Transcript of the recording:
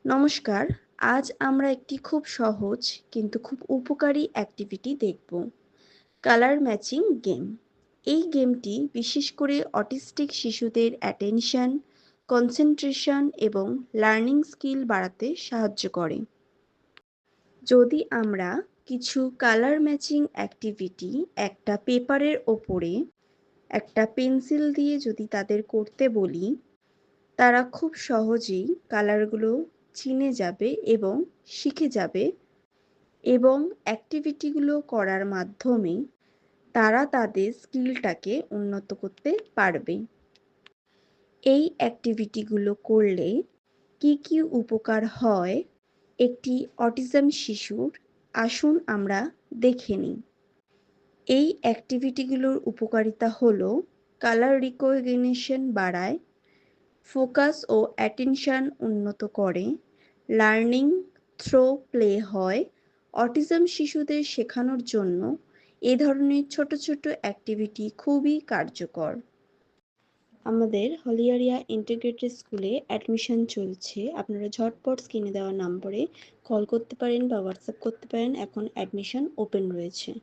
নমস্কার। আজ আমরা একটি খুব সহজ কিন্তু খুব উপকারী অ্যাক্টিভিটি দেখব। Colour matching game. এই গেমটি বিশেষ করে অটিস্টিক শিশুদের অ্যাটেনশন, কনসেন্ট্রেশন এবং লার্নিং স্কিল বাড়াতে সাহায্য করে। যদি আমরা কিছু কালার ম্যাচিং অ্যাক্টিভিটি একটা পেপারের ওপরে একটা পেন্সিল দিয়ে যদি তাদের করতে বলি, তারা খুব সহজেই কালারগুলো চিনে যাবে এবং শিখে যাবে এবং অ্যাক্টিভিটিগুলো করার মাধ্যমে তারা তাদের স্কিলটাকে উন্নত করতে পারবে। এই অ্যাক্টিভিটিগুলো করলে কি উপকার হয় একটি অটিজম শিশুর, আসুন আমরা দেখে নিই। এই অ্যাক্টিভিটিগুলোর উপকারিতা হলো কালার রিকগনিশন বাড়ায়, ফোকাস ও অ্যাটেনশন উন্নত করে, লার্নিং থ্রো প্লে হয়। অটিজম শিশুদের শেখানোর জন্য এ ধরনের ছোট ছোট অ্যাক্টিভিটি খুবই কার্যকর। আমাদের হলিয়ারিয়া ইন্টিগ্রেটেড স্কুলে অ্যাডমিশন চলছে। আপনারা ঝটপট স্ক্রিনে দেওয়া নম্বরে কল করতে পারেন বা হোয়াটসঅ্যাপ করতে পারেন। এখন অ্যাডমিশন ওপেন রয়েছে।